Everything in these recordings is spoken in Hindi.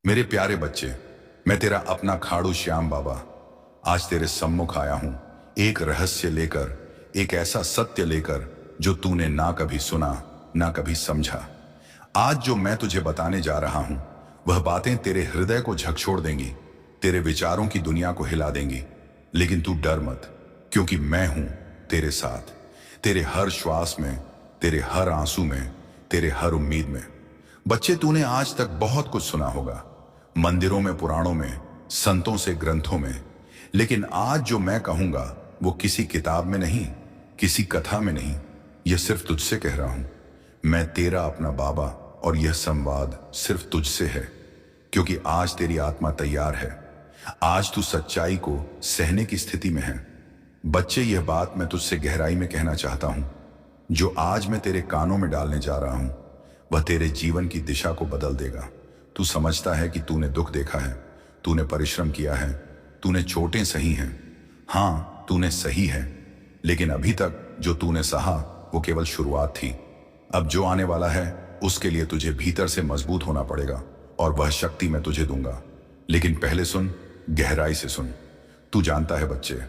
मेरे प्यारे बच्चे, मैं तेरा अपना खाड़ू श्याम बाबा आज तेरे सम्मुख आया हूं, एक रहस्य लेकर, एक ऐसा सत्य लेकर जो तूने ना कभी सुना, ना कभी समझा। आज जो मैं तुझे बताने जा रहा हूं, वह बातें तेरे हृदय को झकझोर देंगी, तेरे विचारों की दुनिया को हिला देंगी। लेकिन तू डर मत, क्योंकि मैं हूं तेरे साथ, तेरे हर श्वास में, तेरे हर आंसू में, तेरे हर उम्मीद में। बच्चे, तूने आज तक बहुत कुछ सुना होगा, मंदिरों में, पुराणों में, संतों से, ग्रंथों में। लेकिन आज जो मैं कहूंगा वो किसी किताब में नहीं, किसी कथा में नहीं, यह सिर्फ तुझसे कह रहा हूं। मैं तेरा अपना बाबा, और यह संवाद सिर्फ तुझसे है, क्योंकि आज तेरी आत्मा तैयार है। आज तू सच्चाई को सहने की स्थिति में है। बच्चे, यह बात मैं तुझसे गहराई में कहना चाहता हूं। जो आज मैं तेरे कानों में डालने जा रहा हूं, वह तेरे जीवन की दिशा को बदल देगा। तू समझता है कि तूने दुख देखा है, तूने परिश्रम किया है, तूने चोटें सही हैं। हाँ, तूने सही है, लेकिन अभी तक जो तूने सहा वो केवल शुरुआत थी। अब जो आने वाला है उसके लिए तुझे भीतर से मजबूत होना पड़ेगा, और वह शक्ति मैं तुझे दूंगा। लेकिन पहले सुन, गहराई से सुन। तू जानता है बच्चे,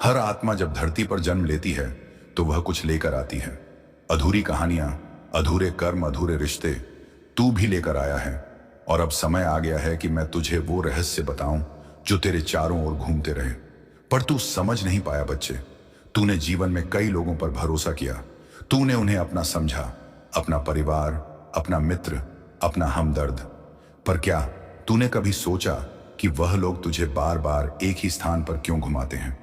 हर आत्मा जब धरती पर जन्म लेती है तो वह कुछ लेकर आती है। अधूरी कहानियां, अधूरे कर्म, अधूरे रिश्ते तू भी लेकर आया है। और अब समय आ गया है कि मैं तुझे वो रहस्य बताऊं जो तेरे चारों ओर घूमते रहे, पर तू समझ नहीं पाया। बच्चे, तूने जीवन में कई लोगों पर भरोसा किया, तूने उन्हें अपना समझा, अपना परिवार, अपना मित्र, अपना हमदर्द। पर क्या तूने कभी सोचा कि वह लोग तुझे बार बार एक ही स्थान पर क्यों घुमाते हैं?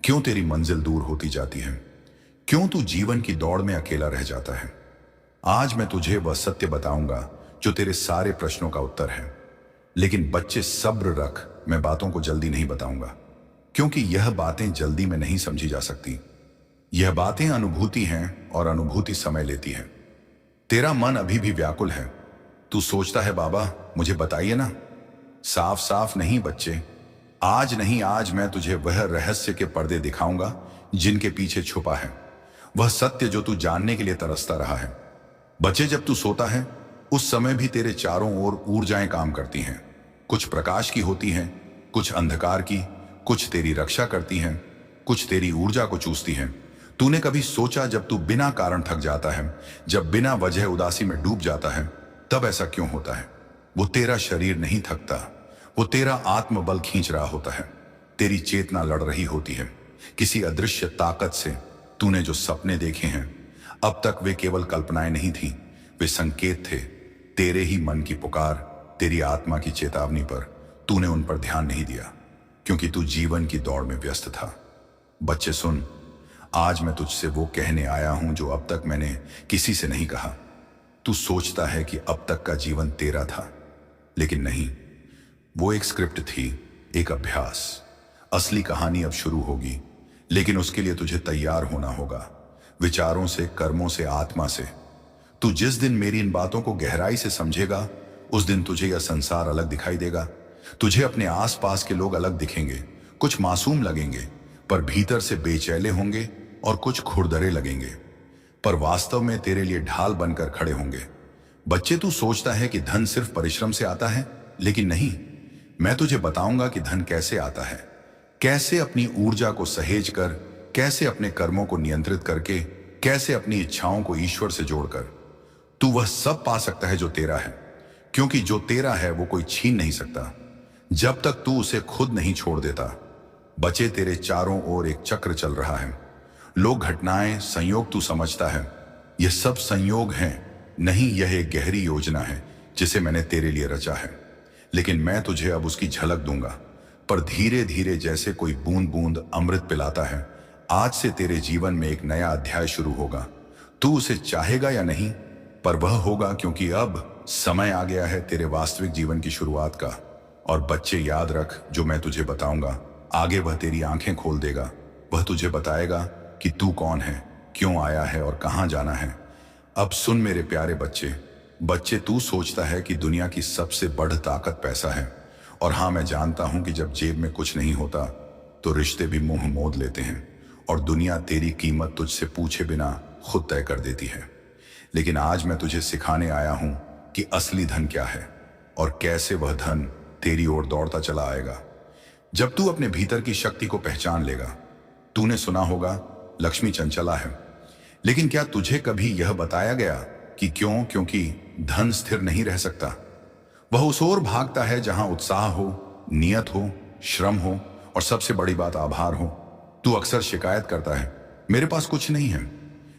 क्यों तेरी मंजिल दूर होती जाती है? क्यों तू जीवन की दौड़ में अकेला रह जाता है? आज मैं तुझे वह सत्य बताऊंगा जो तेरे सारे प्रश्नों का उत्तर है। लेकिन बच्चे, सब्र रख, मैं बातों को जल्दी नहीं बताऊंगा, क्योंकि यह बातें जल्दी में नहीं समझी जा सकती। यह बातें अनुभूति हैं, और अनुभूति समय लेती है। तेरा मन अभी भी व्याकुल है। तू सोचता है, बाबा मुझे बताइए ना। साफ साफ नहीं बच्चे, आज नहीं, आज मैं तुझे वह रहस्य के पर्दे दिखाऊंगा जिनके पीछे छुपा है वह सत्य जो तू जानने के लिए तरसता रहा है। बच्चे, जब तू सोता है उस समय भी तेरे चारों ओर ऊर्जाएं काम करती हैं। कुछ प्रकाश की होती हैं, कुछ अंधकार की, कुछ तेरी रक्षा करती हैं, कुछ तेरी ऊर्जा को चूसती हैं। तूने कभी सोचा, जब तू बिना कारण थक जाता है, जब बिना वजह उदासी में डूब जाता है, तब ऐसा क्यों होता है? वो तेरा शरीर नहीं थकता, वो तेरा आत्मबल खींच रहा होता है। तेरी चेतना लड़ रही होती है किसी अदृश्य ताकत से। तूने जो सपने देखे हैं, अब तक वे केवल कल्पनाएं नहीं थी, वे संकेत थे। तेरे ही मन की पुकार, तेरी आत्मा की चेतावनी पर तूने उन पर ध्यान नहीं दिया, क्योंकि तू जीवन की दौड़ में व्यस्त था। बच्चे सुन, आज मैं तुझसे वो कहने आया हूं जो अब तक मैंने किसी से नहीं कहा। तू सोचता है कि अब तक का जीवन तेरा था, लेकिन नहीं, वो एक स्क्रिप्ट थी, एक अभ्यास। असली कहानी अब शुरू होगी, लेकिन उसके लिए तुझे तैयार होना होगा, विचारों से, कर्मों से, आत्मा से। तू जिस दिन मेरी इन बातों को गहराई से समझेगा, उस दिन तुझे यह संसार अलग दिखाई देगा। तुझे अपने आसपास के लोग अलग दिखेंगे, कुछ मासूम लगेंगे पर भीतर से बेचैले होंगे, और कुछ खुरदरे लगेंगे पर वास्तव में तेरे लिए ढाल बनकर खड़े होंगे। बच्चे, तू सोचता है कि धन सिर्फ परिश्रम से आता है, लेकिन नहीं। मैं तुझे बताऊंगा कि धन कैसे आता है, कैसे अपनी ऊर्जा को सहेज कर, कैसे अपने कर्मों को नियंत्रित करके, कैसे अपनी इच्छाओं को ईश्वर से जोड़कर तू वह सब पा सकता है जो तेरा है। क्योंकि जो तेरा है वो कोई छीन नहीं सकता, जब तक तू उसे खुद नहीं छोड़ देता। बचे, तेरे चारों ओर एक चक्र चल रहा है। लोग, घटनाएं, संयोग तू समझता है यह सब संयोग हैं, नहीं, यह एक गहरी योजना है जिसे मैंने तेरे लिए रचा है। लेकिन मैं तुझे अब उसकी झलक दूंगा, पर धीरे धीरे, जैसे कोई बूंद बूंद अमृत पिलाता है। आज से तेरे जीवन में एक नया अध्याय शुरू होगा। तू उसे चाहेगा या नहीं, पर वह होगा, क्योंकि अब समय आ गया है तेरे वास्तविक जीवन की शुरुआत का। और बच्चे, याद रख, जो मैं तुझे बताऊंगा आगे, वह तेरी आंखें खोल देगा। वह तुझे बताएगा कि तू कौन है, क्यों आया है और कहां जाना है। अब सुन मेरे प्यारे बच्चे। बच्चे, तू सोचता है कि दुनिया की सबसे बड़ी ताकत पैसा है, और हाँ, मैं जानता हूं कि जब जेब में कुछ नहीं होता तो रिश्ते भी मुंह मोद लेते हैं, और दुनिया तेरी कीमत तुझसे पूछे बिना खुद तय कर देती है। लेकिन आज मैं तुझे सिखाने आया हूं कि असली धन क्या है। और कैसे वह धन तेरी ओर दौड़ता चला आएगा। जब तू अपने भीतर की शक्ति को पहचान लेगा। तूने सुना होगा लक्ष्मी चंचला है, लेकिन क्या तुझे कभी यह बताया गया कि क्यों? क्योंकि धन स्थिर नहीं रह सकता। वह उस ओर भागता है जहां उत्साह हो, नियत हो, श्रम हो और सबसे बड़ी बात आभार हो। तू अक्सर शिकायत करता है मेरे पास कुछ नहीं है,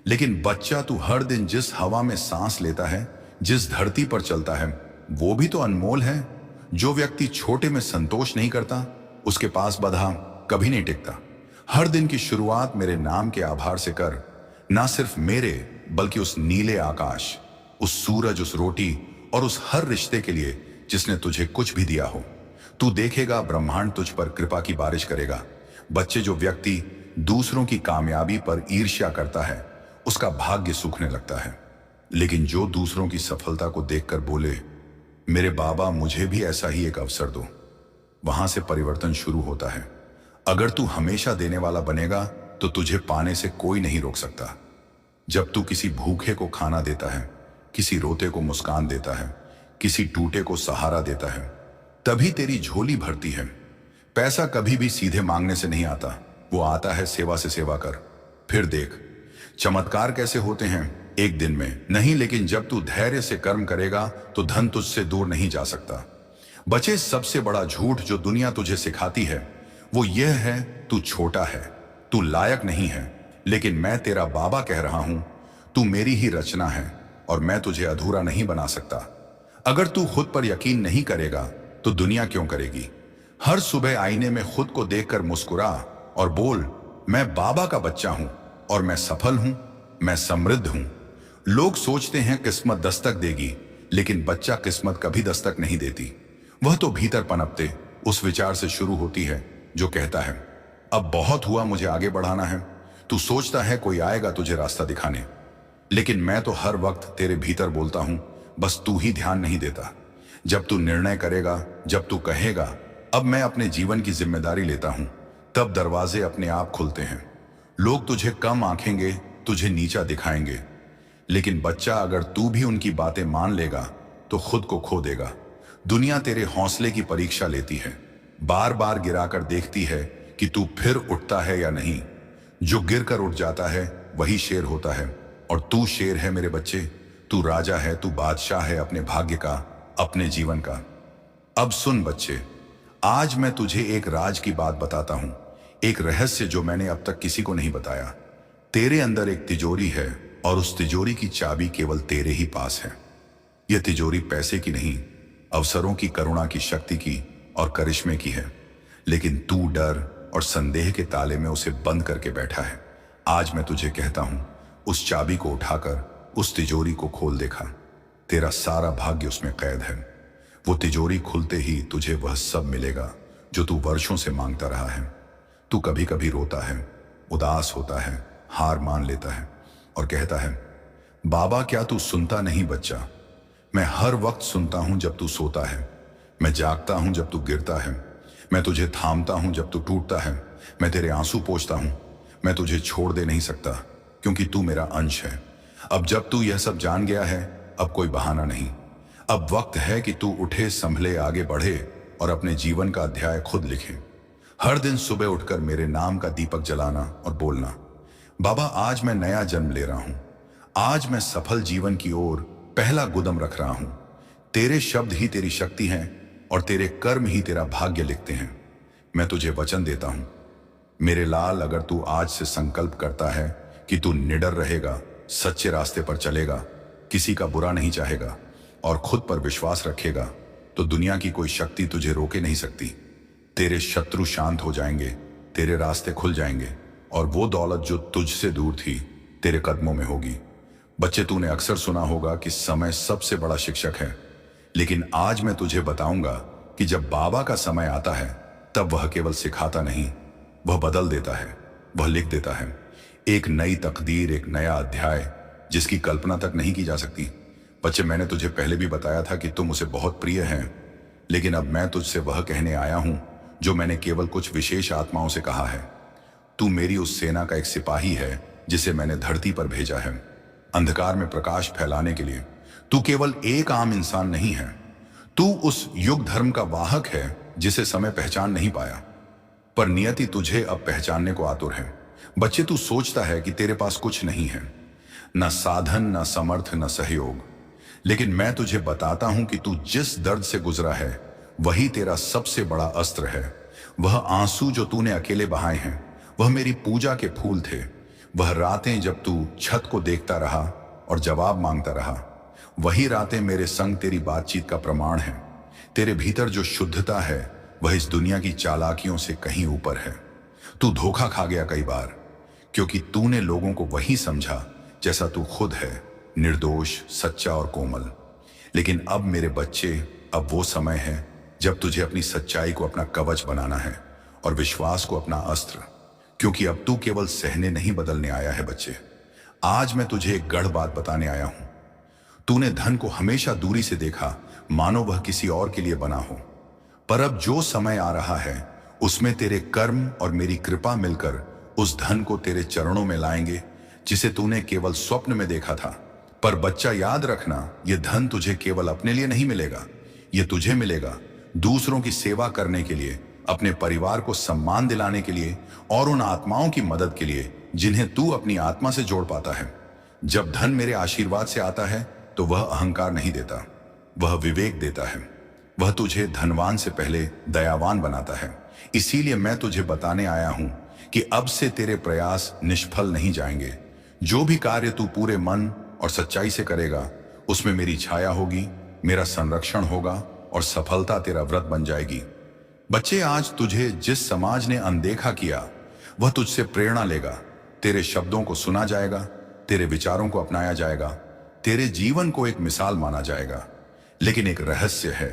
लेकिन बच्चा तू हर दिन जिस हवा में सांस लेता है, जिस धरती पर चलता है, वो भी तो अनमोल है। जो व्यक्ति छोटे में संतोष नहीं करता, उसके पास बधा कभी नहीं टिकता। हर दिन की शुरुआत मेरे नाम के आभार से कर, ना सिर्फ मेरे बल्कि उस नीले आकाश, उस सूरज, उस रोटी और उस हर रिश्ते के लिए जिसने तुझे कुछ भी दिया हो। तू देखेगा ब्रह्मांड तुझ पर कृपा की बारिश करेगा। बच्चे, जो व्यक्ति दूसरों की कामयाबी पर ईर्ष्या करता है, उसका भाग्य सूखने लगता है। लेकिन जो दूसरों की सफलता को देखकर बोले मेरे बाबा मुझे भी ऐसा ही एक अवसर दो, वहां से परिवर्तन शुरू होता है। अगर तू हमेशा देने वाला बनेगा तो तुझे पाने से कोई नहीं रोक सकता। जब तू किसी भूखे को खाना देता है, किसी रोते को मुस्कान देता है, किसी टूटे को सहारा देता है, तभी तेरी झोली भरती है। पैसा कभी भी सीधे मांगने से नहीं आता, वो आता है सेवा से। सेवा कर, फिर देख चमत्कार कैसे होते हैं। एक दिन में नहीं, लेकिन जब तू धैर्य से कर्म करेगा तो धन तुझसे दूर नहीं जा सकता। बचे, सबसे बड़ा झूठ जो दुनिया तुझे सिखाती है वो यह है तू छोटा है, तू लायक नहीं है। लेकिन मैं तेरा बाबा कह रहा हूं, तू मेरी ही रचना है और मैं तुझे अधूरा नहीं बना सकता। अगर तू खुद पर यकीन नहीं करेगा तो दुनिया क्यों करेगी। हर सुबह आईने में खुद को देखकर मुस्कुरा और बोल मैं बाबा का बच्चा हूं और मैं सफल हूं, मैं समृद्ध हूं। लोग सोचते हैं किस्मत दस्तक देगी, लेकिन बच्चा किस्मत कभी दस्तक नहीं देती। वह तो भीतर पनपते उस विचार से शुरू होती है जो कहता है अब बहुत हुआ, मुझे आगे बढ़ाना है। तू सोचता है कोई आएगा तुझे रास्ता दिखाने, लेकिन मैं तो हर वक्त तेरे भीतर बोलता हूं, बस तू ही ध्यान नहीं देता। जब तू निर्णय करेगा, जब तू कहेगा अब मैं अपने जीवन की जिम्मेदारी लेता हूं, तब दरवाजे अपने आप खुलते हैं। लोग तुझे कम आंखेंगे, तुझे नीचा दिखाएंगे, लेकिन बच्चा अगर तू भी उनकी बातें मान लेगा तो खुद को खो देगा। दुनिया तेरे हौसले की परीक्षा लेती है, बार बार गिराकर देखती है कि तू फिर उठता है या नहीं। जो गिर कर उठ जाता है वही शेर होता है, और तू शेर है मेरे बच्चे। तू राजा है, तू बादशाह है अपने भाग्य का, अपने जीवन का। अब सुन बच्चे, आज मैं तुझे एक राज की बात बताता हूं, एक रहस्य जो मैंने अब तक किसी को नहीं बताया। तेरे अंदर एक तिजोरी है और उस तिजोरी की चाबी केवल तेरे ही पास है। यह तिजोरी पैसे की नहीं, अवसरों की, करुणा की, शक्ति की और करिश्मे की है। लेकिन तू डर और संदेह के ताले में उसे बंद करके बैठा है। आज मैं तुझे कहता हूं, उस चाबी को उठाकर उस तिजोरी को खोल देखा। तेरा सारा भाग्य उसमें कैद है। वो तिजोरी खुलते ही तुझे वह सब मिलेगा जो तू वर्षों से मांगता रहा है। तू कभी कभी रोता है, उदास होता है, हार मान लेता है और कहता है बाबा क्या तू सुनता नहीं बच्चा। मैं हर वक्त सुनता हूं जब तू सोता है, मैं जागता हूं जब तू गिरता है, मैं तुझे थामता हूं जब तू टूटता है, मैं तेरे आंसू पोंछता हूं। मैं तुझे छोड़ दे नहीं सकता क्योंकि तू मेरा अंश है। अब जब तू यह सब जान गया है, अब कोई बहाना नहीं। अब वक्त है कि तू उठे, संभले, आगे बढ़े और अपने जीवन का अध्याय खुद लिखे। हर दिन सुबह उठकर मेरे नाम का दीपक जलाना और बोलना बाबा आज मैं नया जन्म ले रहा हूं, आज मैं सफल जीवन की ओर पहला कदम रख रहा हूं। तेरे शब्द ही तेरी शक्ति हैं और तेरे कर्म ही तेरा भाग्य लिखते हैं। मैं तुझे वचन देता हूं मेरे लाल, अगर तू आज से संकल्प करता है कि तू निडर रहेगा, सच्चे रास्ते पर चलेगा, किसी का बुरा नहीं चाहेगा और खुद पर विश्वास रखेगा, तो दुनिया की कोई शक्ति तुझे रोके नहीं सकती। तेरे शत्रु शांत हो जाएंगे, तेरे रास्ते खुल जाएंगे और वो दौलत जो तुझसे दूर थी तेरे कदमों में होगी। बच्चे, तूने अक्सर सुना होगा कि समय सबसे बड़ा शिक्षक है, लेकिन आज मैं तुझे बताऊंगा कि जब बाबा का समय आता है तब वह केवल सिखाता नहीं, वह बदल देता है, वह लिख देता है एक नई तकदीर, एक नया अध्याय जिसकी कल्पना तक नहीं की जा सकती। बच्चे, मैंने तुझे पहले भी बताया था कि तुम उसे बहुत प्रिय हैं, लेकिन अब मैं तुझसे वह कहने आया हूं जो मैंने केवल कुछ विशेष आत्माओं से कहा है। तू मेरी उस सेना का एक सिपाही है जिसे मैंने धरती पर भेजा है अंधकार में प्रकाश फैलाने के लिए। तू केवल एक आम इंसान नहीं है, तू उस युग धर्म का वाहक है जिसे समय पहचान नहीं पाया, पर नियति तुझे अब पहचानने को आतुर है। बच्चे, तू सोचता है कि तेरे पास कुछ नहीं है, न साधन, न समर्थ, न सहयोग। लेकिन मैं तुझे बताता हूं कि तू जिस दर्द से गुजरा है वही तेरा सबसे बड़ा अस्त्र है। वह आंसू जो तूने अकेले बहाए हैं, वह मेरी पूजा के फूल थे। वह रातें जब तू छत को देखता रहा और जवाब मांगता रहा, वही रातें मेरे संग तेरी बातचीत का प्रमाण है। तेरे भीतर जो शुद्धता है वह इस दुनिया की चालाकियों से कहीं ऊपर है। तू धोखा खा गया कई बार, क्योंकि तूने लोगों को वही समझा जैसा तू खुद है, निर्दोष, सच्चा और कोमल। लेकिन अब मेरे बच्चे, अब वो समय है जब तुझे अपनी सच्चाई को अपना कवच बनाना है और विश्वास को अपना अस्त्र। क्योंकि अब तू केवल सहने नहीं बदलने आया है बच्चे। आज मैं तुझे एक गढ़ बात बताने आया हूं। तूने धन को हमेशा दूरी से देखा, मानो वह किसी और के लिए बना हो। पर अब जो समय आ रहा है उसमें तेरे कर्म और मेरी कृपा मिलकर उस धन को तेरे चरणों में लाएंगे जिसे तूने केवल स्वप्न में देखा था। पर बच्चा, याद रखना, यह धन तुझे केवल अपने लिए नहीं मिलेगा, यह तुझे मिलेगा दूसरों की सेवा करने के लिए, अपने परिवार को सम्मान दिलाने के लिए और उन आत्माओं की मदद के लिए जिन्हें तू अपनी आत्मा से जोड़ पाता है। जब धन मेरे आशीर्वाद से आता है तो वह अहंकार नहीं देता, वह विवेक देता है। वह तुझे धनवान से पहले दयावान बनाता है। इसीलिए मैं तुझे बताने आया हूं कि अब से तेरे प्रयास निष्फल नहीं जाएंगे। जो भी कार्य तू पूरे मन और सच्चाई से करेगा उसमें मेरी छाया होगी, मेरा संरक्षण होगा और सफलता तेरा व्रत बन जाएगी। बच्चे, आज तुझे जिस समाज ने अनदेखा किया वह तुझसे प्रेरणा लेगा। तेरे शब्दों को सुना जाएगा, तेरे विचारों को अपनाया जाएगा, तेरे जीवन को एक मिसाल माना जाएगा। लेकिन एक रहस्य है,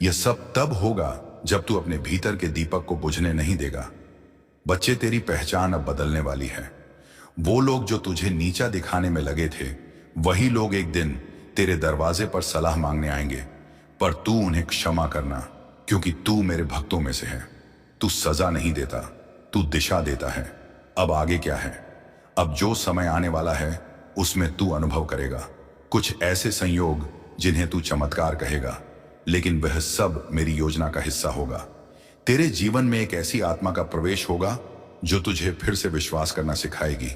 यह सब तब होगा जब तू अपने भीतर के दीपक को बुझने नहीं देगा। बच्चे, तेरी पहचान अब बदलने वाली है। वो लोग जो तुझे नीचा दिखाने में लगे थे, वही लोग एक दिन तेरे दरवाजे पर सलाह मांगने आएंगे। पर तू उन्हें क्षमा करना, क्योंकि तू मेरे भक्तों में से है। तू सजा नहीं देता, तू दिशा देता है। अब आगे क्या है? अब जो समय आने वाला है उसमें तू अनुभव करेगा कुछ ऐसे संयोग जिन्हें तू चमत्कार कहेगा, लेकिन वह सब मेरी योजना का हिस्सा होगा। तेरे जीवन में एक ऐसी आत्मा का प्रवेश होगा जो तुझे फिर से विश्वास करना सिखाएगी।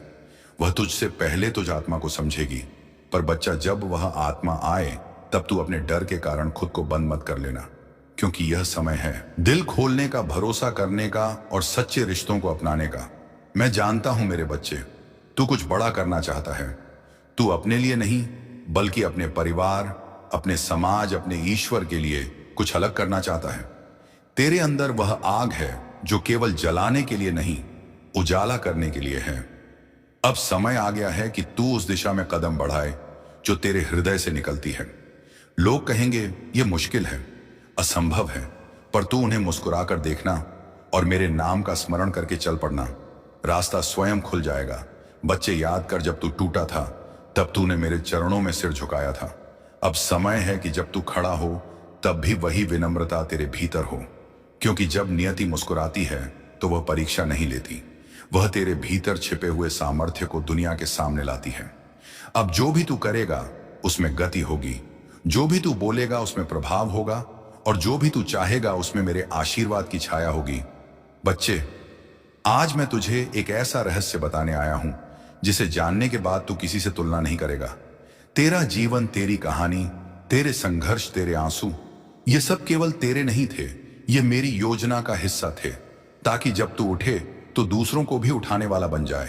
वह तुझसे पहले तुझ आत्मा को समझेगी। पर बच्चा, जब वह आत्मा आए तब तू अपने डर के कारण खुद को बंद मत कर लेना, क्योंकि यह समय है दिल खोलने का, भरोसा करने का और सच्चे रिश्तों को अपनाने का। मैं जानता हूं मेरे बच्चे, तू कुछ बड़ा करना चाहता है। तू अपने लिए नहीं, बल्कि अपने परिवार, अपने समाज, अपने ईश्वर के लिए कुछ अलग करना चाहता है। तेरे अंदर वह आग है जो केवल जलाने के लिए नहीं, उजाला करने के लिए है। अब समय आ गया है कि तू उस दिशा में कदम बढ़ाए जो तेरे हृदय से निकलती है। लोग कहेंगे यह मुश्किल है, असंभव है, पर तू उन्हें मुस्कुराकर देखना और मेरे नाम का स्मरण करके चल पड़ना। रास्ता स्वयं खुल जाएगा। बच्चे, याद कर, जब तू टूटा था तब तूने मेरे चरणों में सिर झुकाया था। अब समय है कि जब तू खड़ा हो तब भी वही विनम्रता तेरे भीतर हो, क्योंकि जब नियति मुस्कुराती है तो वह परीक्षा नहीं लेती, वह तेरे भीतर छिपे हुए सामर्थ्य को दुनिया के सामने लाती है। अब जो भी तू करेगा उसमें गति होगी, जो भी तू बोलेगा उसमें प्रभाव होगा, और जो भी तू चाहेगा उसमें मेरे आशीर्वाद की छाया होगी। बच्चे, आज मैं तुझे एक ऐसा रहस्य बताने आया हूं जिसे जानने के बाद तू किसी से तुलना नहीं करेगा। तेरा जीवन, तेरी कहानी, तेरे संघर्ष, तेरे आंसू, ये सब केवल तेरे नहीं थे, ये मेरी योजना का हिस्सा थे, ताकि जब तू उठे तो दूसरों को भी उठाने वाला बन जाए।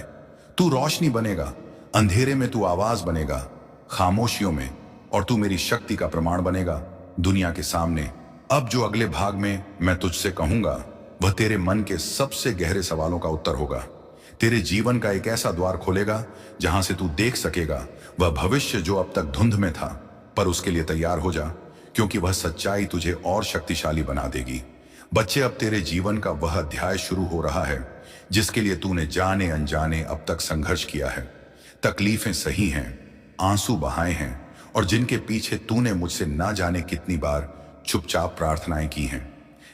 तू रोशनी बनेगा, अंधेरे में तू आवाज बनेगा, खामोशियों में, और तू मेरी शक्ति का प्रमाण बनेगा दुनिया के सामने। अब जो अगले भाग में मैं तुझसे कहूंगा वह तेरे मन के सबसे गहरे सवालों का उत्तर होगा। तेरे जीवन का एक ऐसा द्वार खोलेगा जहां से तू देख सकेगा वह भविष्य जो अब तक धुंध में था। पर उसके लिए तैयार हो जा, क्योंकि वह सच्चाई तुझे और शक्तिशाली बना देगी। बच्चे, अब तेरे जीवन का वह अध्याय शुरू हो रहा है जिसके लिए तूने जाने अनजाने अब तक संघर्ष किया है। तकलीफें सही हैं, आंसू बहाए हैं, और जिनके पीछे तूने मुझसे ना जाने कितनी बार चुपचाप प्रार्थनाएं की हैं।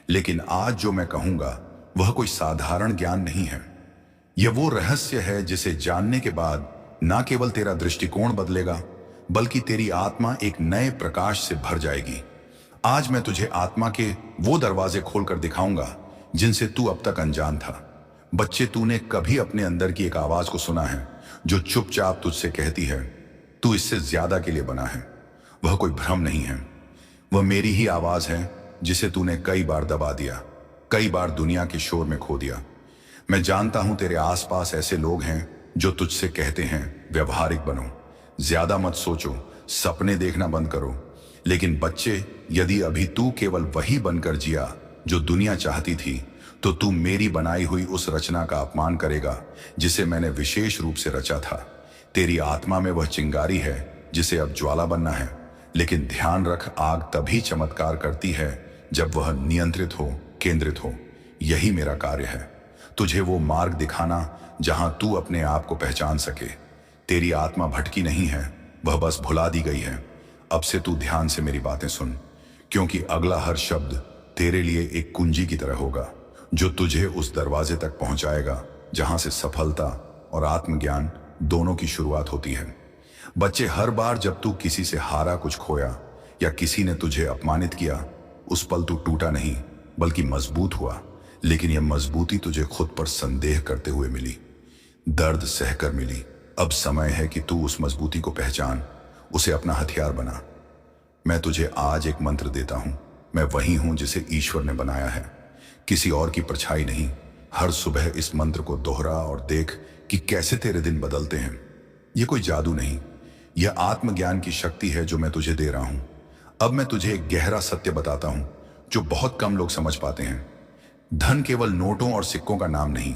लेकिन आज जो मैं कहूंगा वह कोई साधारण ज्ञान नहीं है। यह वो रहस्य है जिसे जानने के बाद ना केवल तेरा दृष्टिकोण बदलेगा, बल्कि तेरी आत्मा एक नए प्रकाश से भर जाएगी। आज मैं तुझे आत्मा के वो दरवाजे खोलकर दिखाऊंगा जिनसे तू अब तक अनजान था। बच्चे, तूने कभी अपने अंदर की एक आवाज को सुना है जो चुपचाप तुझसे कहती है तू इससे ज्यादा के लिए बना है। वह कोई भ्रम नहीं है, वह मेरी ही आवाज है जिसे तूने कई बार दबा दिया, कई बार दुनिया के शोर में खो दिया। मैं जानता हूं तेरे आसपास ऐसे लोग हैं जो तुझसे कहते हैं व्यवहारिक बनो, ज्यादा मत सोचो, सपने देखना बंद करो। लेकिन बच्चे, यदि अभी तू केवल वही बनकर जिया जो दुनिया चाहती थी, तो तू मेरी बनाई हुई उस रचना का अपमान करेगा जिसे मैंने विशेष रूप से रचा था। तेरी आत्मा में वह चिंगारी है जिसे अब ज्वाला बनना है, लेकिन ध्यान रख, आग तभी चमत्कार करती है जब वह नियंत्रित हो, केंद्रित हो। यही मेरा कार्य है, तुझे वो मार्ग दिखाना जहां तू अपने आप को पहचान सके। तेरी आत्मा भटकी नहीं है, वह बस भुला दी गई है। अब से तू ध्यान से मेरी बातें सुन, क्योंकि अगला हर शब्द तेरे लिए एक कुंजी की तरह होगा जो तुझे उस दरवाजे तक पहुंचाएगा जहां से सफलता और आत्मज्ञान दोनों की शुरुआत होती है। बच्चे, हर बार जब तू किसी से हारा, कुछ खोया या किसी ने तुझे अपमानित किया, उस पल तू टूटा नहीं बल्कि मजबूत हुआ। लेकिन यह मजबूती तुझे खुद पर संदेह करते हुए मिली, दर्द सहकर मिली। अब समय है कि तू उस मजबूती को पहचान, उसे अपना हथियार बना। मैं तुझे आज एक मंत्र देता हूं। मैं वही हूं जिसे ईश्वर ने बनाया है, किसी और की परछाई नहीं। हर सुबह इस मंत्र को दोहरा और देख कि कैसे तेरे दिन बदलते हैं। यह कोई जादू नहीं, यह आत्मज्ञान की शक्ति है जो मैं तुझे दे रहा हूं। अब मैं तुझे एक गहरा सत्य बताता हूं जो बहुत कम लोग समझ पाते हैं। धन केवल नोटों और सिक्कों का नाम नहीं,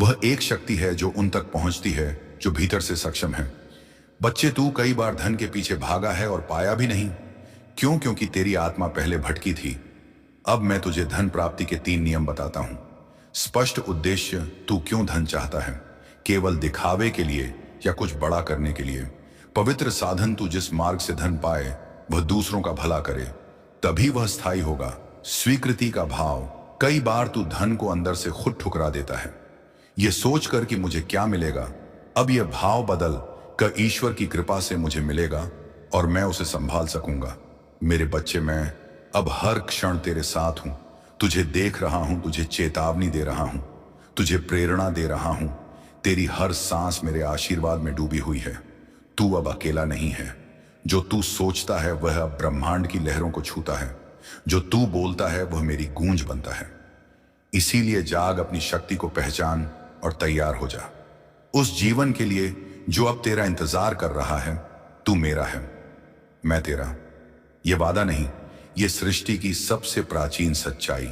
वह एक शक्ति है जो उन तक पहुंचती है जो भीतर से सक्षम है। बच्चे, तू कई बार धन के पीछे भागा है और पाया भी नहीं। क्यों? क्योंकि तेरी आत्मा पहले भटकी थी। अब मैं तुझे धन प्राप्ति के 3 नियम बताता हूं। स्पष्ट उद्देश्य, तू क्यों धन चाहता है? केवल दिखावे के लिए या कुछ बड़ा करने के लिए? पवित्र साधन, तू जिस मार्ग से धन पाए वह दूसरों का भला करे, तभी वह स्थायी होगा। स्वीकृति का भाव, कई बार तू धन को अंदर से खुद ठुकरा देता है, यह सोचकर कि मुझे क्या मिलेगा। अब यह भाव बदल कर ईश्वर की कृपा से मुझे मिलेगा और मैं उसे संभाल सकूंगा। मेरे बच्चे, मैं अब हर क्षण तेरे साथ हूं, तुझे देख रहा हूं, तुझे चेतावनी दे रहा हूं, तुझे प्रेरणा दे रहा हूं। तेरी हर सांस मेरे आशीर्वाद में डूबी हुई है। तू अब अकेला नहीं है। जो तू सोचता है वह अब ब्रह्मांड की लहरों को छूता है, जो तू बोलता है वह मेरी गूंज बनता है। इसीलिए जाग, अपनी शक्ति को पहचान और तैयार हो जा उस जीवन के लिए जो अब तेरा इंतजार कर रहा है। तू मेरा है, मैं तेरा। यह वादा नहीं, यह सृष्टि की सबसे प्राचीन सच्चाई।